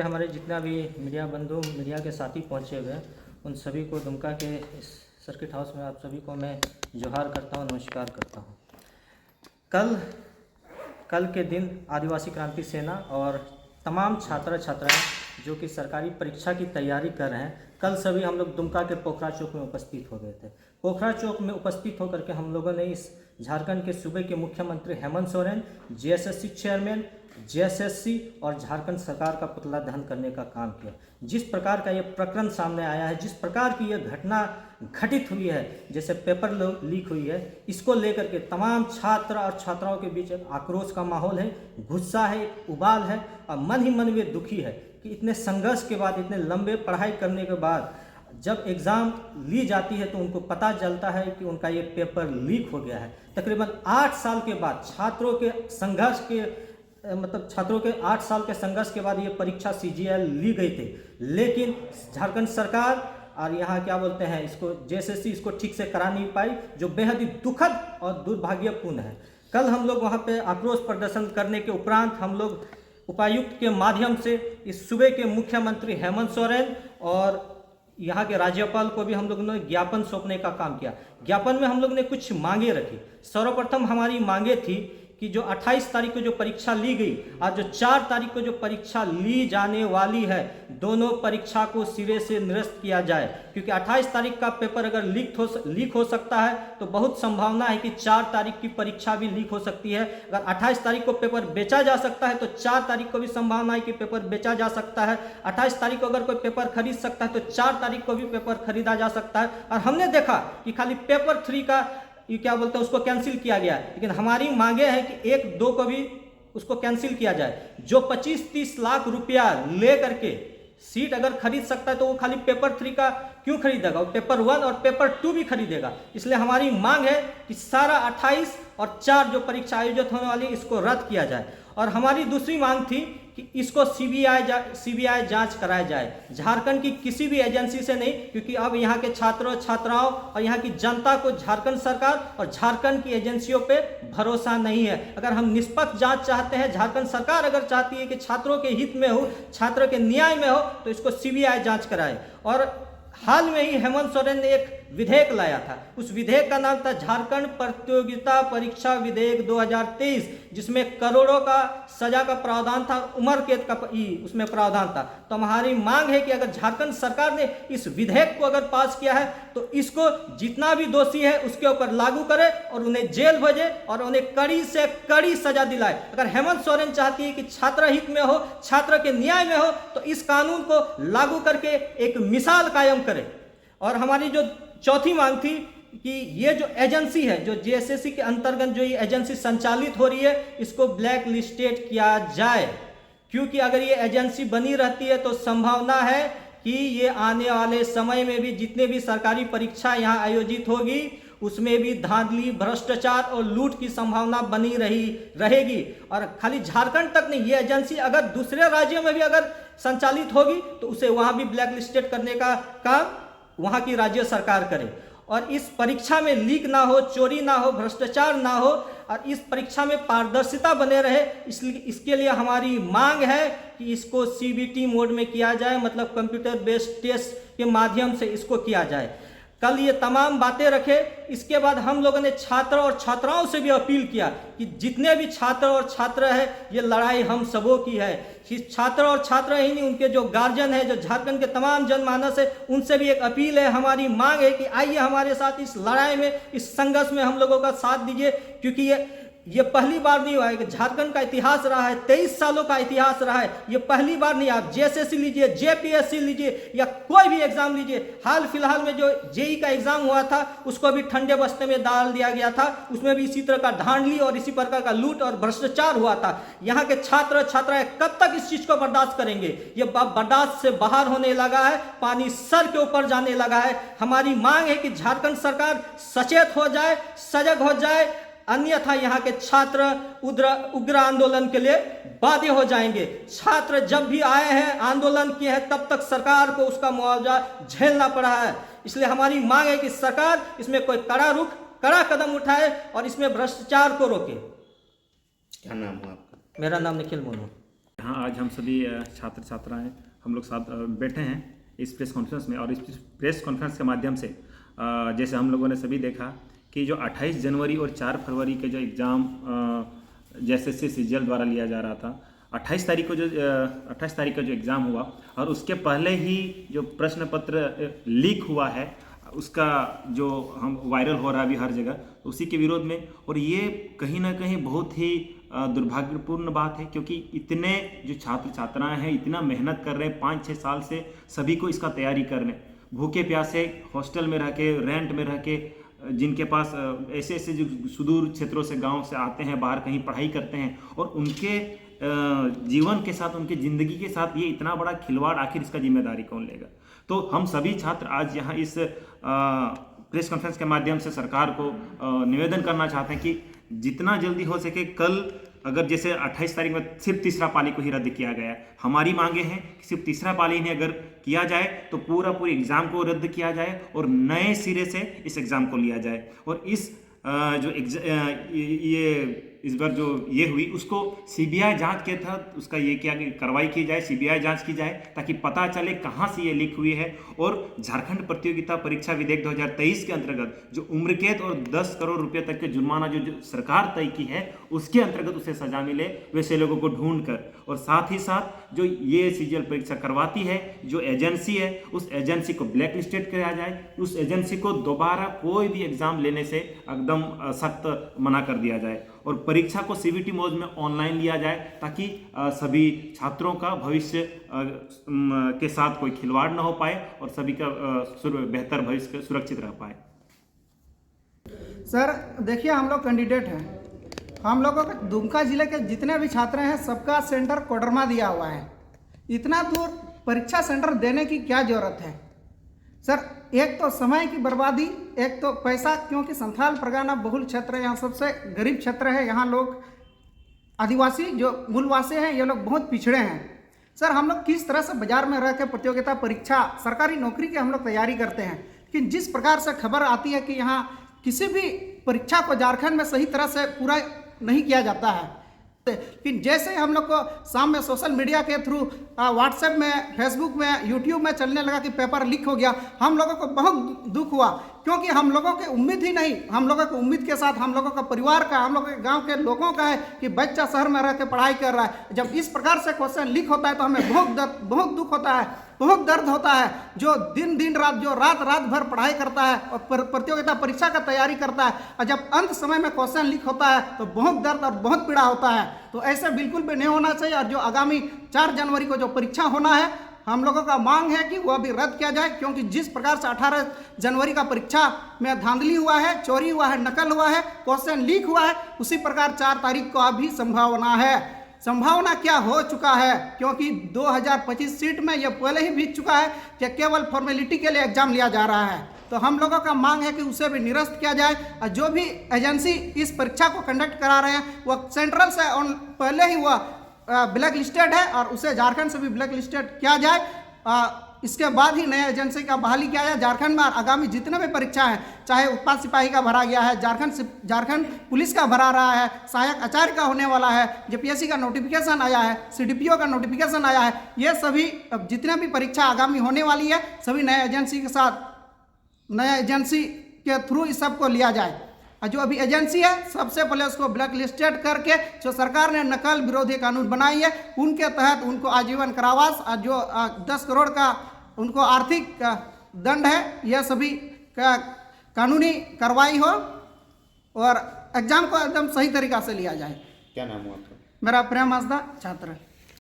हमारे जितना भी मीडिया बंधु मीडिया के साथी पहुंचे हुए हैं उन सभी को दुमका के इस सर्किट हाउस में आप सभी को मैं जोहार करता हूं, नमस्कार करता हूं। कल के दिन आदिवासी क्रांति सेना और तमाम छात्र छात्राएं जो कि सरकारी परीक्षा की तैयारी कर रहे हैं, कल सभी हम लोग दुमका के पोखरा चौक में उपस्थित हो गए थे। पोखरा चौक में उपस्थित होकर के हम लोगों ने इस झारखंड के सूबे के मुख्यमंत्री Hemant Soren, GSSC chairman, JSSC और झारखंड सरकार का पुतला दहन करने का काम किया। जिस प्रकार का ये प्रकरण सामने आया है, जिस प्रकार की ये घटना घटित हुई है, जैसे पेपर लीक हुई है, इसको लेकर के तमाम छात्र और छात्राओं के बीच आक्रोश का माहौल है, गुस्सा है, उबाल है और मन ही मन में दुखी है कि इतने संघर्ष के बाद, इतने लंबे पढ़ाई करने के बाद जब एग्ज़ाम ली जाती है तो उनको पता चलता है कि उनका ये पेपर लीक हो गया है। तकरीबन 8 साल के बाद छात्रों के 8 साल के संघर्ष के बाद ये परीक्षा सीजीएल ली गई थी, लेकिन झारखंड सरकार और यहाँ क्या बोलते हैं इसको, जेएसएससी इसको ठीक से करा नहीं पाई, जो बेहद ही दुखद और दुर्भाग्यपूर्ण है। कल हम लोग वहाँ पे आक्रोश प्रदर्शन करने के उपरांत हम लोग उपायुक्त के माध्यम से इस सूबे के मुख्यमंत्री हेमंत सोरेन और यहाँ के राज्यपाल को भी हम लोगों ने ज्ञापन सौंपने का काम किया। ज्ञापन में हम लोग ने कुछ मांगे रखी। सर्वप्रथम हमारी मांगे थी कि जो 28 तारीख को जो परीक्षा ली गई और जो 4 तारीख को जो परीक्षा ली जाने वाली है, दोनों परीक्षा को सिरे से निरस्त किया जाए, क्योंकि 28 तारीख का पेपर अगर लीक हो सकता है तो बहुत संभावना है कि 4 तारीख की परीक्षा भी लीक हो सकती है। अगर 28 तारीख को पेपर बेचा जा सकता है तो 4 तारीख को भी संभावना है कि पेपर बेचा जा सकता है। 28 तारीख को अगर कोई पेपर खरीद सकता है तो 4 तारीख को भी पेपर खरीदा जा सकता है। और हमने देखा कि खाली पेपर 3 का ये क्या बोलते हैं उसको कैंसिल किया गया, लेकिन हमारी मांगे हैं कि 1-2 को भी उसको कैंसिल किया जाए। जो 25-30 लाख रुपया ले करके सीट अगर खरीद सकता है तो वो खाली पेपर 3 का क्यों खरीदेगा, वो पेपर 1 और पेपर 2 भी खरीदेगा। इसलिए हमारी मांग है कि सारा 28 और 4 जो परीक्षा आयोजित होने वाली है इसको रद्द किया जाए। और हमारी दूसरी मांग थी कि इसको सीबीआई जांच कराया जाए, झारखंड की किसी भी एजेंसी से नहीं, क्योंकि अब यहाँ के छात्रों छात्राओं और यहाँ की जनता को झारखंड सरकार और झारखंड की एजेंसियों पे भरोसा नहीं है। अगर हम निष्पक्ष जांच चाहते हैं, झारखंड सरकार अगर चाहती है कि छात्रों के हित में हो, छात्रों के न्याय में हो, तो इसको सीबीआई जांच कराए। और हाल में ही हेमंत सोरेन ने एक विधेयक लाया था, उस विधेयक का नाम था झारखंड प्रतियोगिता परीक्षा विधेयक 2023, जिसमें करोड़ों का सजा का प्रावधान था, उम्र कैद का उसमें प्रावधान था। तो हमारी मांग है कि अगर झारखंड सरकार ने इस विधेयक को अगर पास किया है तो इसको जितना भी दोषी है उसके ऊपर लागू करे और उन्हें जेल भेजे और उन्हें कड़ी से कड़ी सजा दिलाए। अगर हेमंत सोरेन चाहती है कि छात्र हित में हो, छात्र के न्याय में हो, तो इस कानून को लागू करके एक मिसाल कायम करे। और हमारी जो चौथी मांग थी कि ये जो एजेंसी है, जो जेएसएससी के अंतर्गत जो ये एजेंसी संचालित हो रही है, इसको ब्लैक लिस्टेड किया जाए, क्योंकि अगर ये एजेंसी बनी रहती है तो संभावना है कि ये आने वाले समय में भी जितने भी सरकारी परीक्षा यहाँ आयोजित होगी उसमें भी धांधली, भ्रष्टाचार और लूट की संभावना बनी रहेगी। और खाली झारखंड तक नहीं, ये एजेंसी अगर दूसरे राज्यों में भी अगर संचालित होगी तो उसे वहाँ भी ब्लैक लिस्टेड करने का काम वहाँ की राज्य सरकार करे। और इस परीक्षा में लीक ना हो, चोरी ना हो, भ्रष्टाचार ना हो और इस परीक्षा में पारदर्शिता बने रहे, इसलिए इसके लिए हमारी मांग है कि इसको सीबीटी मोड में किया जाए, मतलब कंप्यूटर बेस्ड टेस्ट के माध्यम से इसको किया जाए। कल ये तमाम बातें रखे। इसके बाद हम लोगों ने छात्र और छात्राओं से भी अपील किया कि जितने भी छात्र और छात्र है, ये लड़ाई हम सबों की है। छात्र और छात्र ही नहीं, उनके जो गार्जियन है, जो झारखंड के तमाम जनमानस है, उनसे भी एक अपील है, हमारी मांग है कि आइए हमारे साथ इस लड़ाई में, इस संघर्ष में हम लोगों का साथ दीजिए, क्योंकि ये पहली बार नहीं हुआ है कि झारखंड का इतिहास रहा है, 23 सालों का इतिहास रहा है, ये पहली बार नहीं। आप जेएसएससी लीजिए, जेपीएससी लीजिए या कोई भी एग्जाम लीजिए, हाल फिलहाल में जो जेई का एग्जाम हुआ था उसको भी ठंडे बस्ते में डाल दिया गया था, उसमें भी इसी तरह का धांधली और इसी प्रकार का लूट और भ्रष्टाचार हुआ था। यहाँ के छात्र छात्राएं कब तक इस चीज को बर्दाश्त करेंगे? ये बर्दाश्त से बाहर होने लगा है, पानी सर के ऊपर जाने लगा है। हमारी मांग है कि झारखंड सरकार सचेत हो जाए, सजग हो जाए, अन्यथा यहाँ के छात्र उग्र आंदोलन के लिए बाध्य हो जाएंगे। छात्र जब भी आए हैं, आंदोलन किए हैं, तब तक सरकार को उसका मुआवजा झेलना पड़ा है। इसलिए हमारी मांग है कि सरकार इसमें कोई कड़ा कदम उठाए और इसमें भ्रष्टाचार को रोके। क्या नाम है आपका? मेरा नाम निखिल मोनू। यहाँ आज हम सभी छात्र छात्राएं हम लोग साथ बैठे हैं इस प्रेस कॉन्फ्रेंस में। और इस प्रेस कॉन्फ्रेंस के माध्यम से जैसे हम लोगों ने सभी देखा कि जो 28 जनवरी और 4 फरवरी के जो एग्ज़ाम JSSC CGL द्वारा लिया जा रहा था, 28 तारीख का जो एग्ज़ाम हुआ और उसके पहले ही जो प्रश्न पत्र लीक हुआ है उसका जो हम वायरल हो रहा है अभी हर जगह, उसी के विरोध में। और ये कहीं ना कहीं बहुत ही दुर्भाग्यपूर्ण बात है, क्योंकि इतने जो छात्र छात्राएं हैं इतना मेहनत कर रहे हैं 5-6 साल से, सभी को इसका तैयारी करने, भूखे प्यासे हॉस्टल में रह के, रेंट में रह के, जिनके पास ऐसे ऐसे जो सुदूर क्षेत्रों से, गांव से आते हैं, बाहर कहीं पढ़ाई करते हैं, और उनके जीवन के साथ, उनकी ज़िंदगी के साथ ये इतना बड़ा खिलवाड़, आखिर इसका जिम्मेदारी कौन लेगा। तो हम सभी छात्र आज यहाँ इस प्रेस कॉन्फ्रेंस के माध्यम से सरकार को निवेदन करना चाहते हैं कि जितना जल्दी हो सके, कल अगर जैसे 28 तारीख में सिर्फ तीसरा पाली को ही रद्द किया गया, हमारी मांगे हैं कि सिर्फ तीसरा पाली ने अगर किया जाए तो पूरी एग्ज़ाम को रद्द किया जाए और नए सिरे से इस एग्ज़ाम को लिया जाए। और इस जो इस बार जो ये हुई उसको CBI जांच के तहत उसका ये क्या कार्रवाई की जाए, CBI जांच की जाए, ताकि पता चले कहाँ से ये लीक हुई है। और झारखंड प्रतियोगिता परीक्षा विधेयक 2023 के अंतर्गत जो उम्रकैद और 10 करोड़ रुपए तक के जुर्माना जो सरकार तय की है, उसके अंतर्गत उसे सजा मिले, वैसे लोगों को ढूंढ कर। और साथ ही साथ जो ये CGL परीक्षा करवाती है, जो एजेंसी है, उस एजेंसी को ब्लैक लिस्टेड किया जाए, उस एजेंसी को दोबारा कोई भी एग्जाम लेने से एकदम सख्त मना कर दिया जाए, और परीक्षा को CBT मोड में ऑनलाइन लिया जाए, ताकि सभी छात्रों का भविष्य के साथ कोई खिलवाड़ ना हो पाए और सभी का बेहतर भविष्य सुरक्षित रह पाए। सर देखिए, हम लोग कैंडिडेट हैं, हम लोगों का दुमका जिले के जितने भी छात्र हैं सबका सेंटर कोडरमा दिया हुआ है। इतना दूर परीक्षा सेंटर देने की क्या जरूरत है सर? एक तो समय की बर्बादी, एक तो पैसा, क्योंकि संथाल परगना बहुल क्षेत्र है, यहाँ सबसे गरीब क्षेत्र है, यहाँ लोग आदिवासी जो मूलवासी हैं ये लोग बहुत पिछड़े हैं। सर हम लोग किस तरह से बाजार में रह के प्रतियोगिता परीक्षा, सरकारी नौकरी की हम लोग तैयारी करते हैं, लेकिन जिस प्रकार से खबर आती है कि यहाँ किसी भी परीक्षा को झारखंड में सही तरह से पूरा नहीं किया जाता है, लेकिन जैसे हम लोग को शाम में सोशल मीडिया के थ्रू व्हाट्सएप में, फेसबुक में, यूट्यूब में चलने लगा कि पेपर लीक हो गया, हम लोगों को बहुत दुख हुआ, क्योंकि हम लोगों की उम्मीद ही नहीं, हम लोगों की उम्मीद के साथ हम लोगों का परिवार का, हम लोगों के गांव के लोगों का है कि बच्चा शहर में रह के पढ़ाई कर रहा है। जब इस प्रकार से क्वेश्चन लीक होता है तो हमें बहुत दुख होता है, बहुत दर्द होता है। जो दिन रात, जो रात भर पढ़ाई करता है और प्रतियोगिता परीक्षा का तैयारी करता है, और जब अंत समय में क्वेश्चन लीक होता है तो बहुत दर्द और बहुत पीड़ा होता है। तो ऐसे बिल्कुल भी नहीं होना चाहिए। और जो आगामी 4 जनवरी को जो परीक्षा होना है, हम लोगों का मांग है कि वह भी रद्द किया जाए, क्योंकि जिस प्रकार से 18 जनवरी का परीक्षा में धांधली हुआ है, चोरी हुआ है, नकल हुआ है, क्वेश्चन लीक हुआ है, उसी प्रकार 4 तारीख को अभी संभावना है। संभावना क्या हो चुका है, क्योंकि 2025 सीट में यह पहले ही बीत चुका है कि केवल फॉर्मेलिटी के लिए एग्जाम लिया जा रहा है। तो हम लोगों का मांग है कि उसे भी निरस्त किया जाए, और जो भी एजेंसी इस परीक्षा को कंडक्ट करा रहे हैं वह सेंट्रल से पहले ही वह ब्लैक लिस्टेड है, और उसे झारखंड से भी ब्लैक लिस्टेड किया जाए। इसके बाद ही नए एजेंसी का बहाली किया जाए। झारखंड में आगामी जितने भी परीक्षा हैं, चाहे उत्पाद सिपाही का भरा गया है, झारखंड पुलिस का भरा रहा है, सहायक आचार्य का होने वाला है, JPSC का नोटिफिकेशन आया है, CDPO का नोटिफिकेशन आया है, ये सभी जितने भी परीक्षा आगामी होने वाली है, सभी नए एजेंसी के साथ, नए एजेंसी के थ्रू इस सब को लिया जाए। और जो अभी एजेंसी है, सबसे पहले उसको ब्लैक लिस्टेड करके, जो सरकार ने नकल विरोधी कानून बनाई है उनके तहत उनको आजीवन कारावास और जो 10 करोड़ का उनको आर्थिक दंड है, यह सभी का कानूनी कार्रवाई हो और एग्जाम को एकदम सही तरीका से लिया जाए। क्या नाम हुआ आपका? मेरा प्रेम हंसदा, छात्र।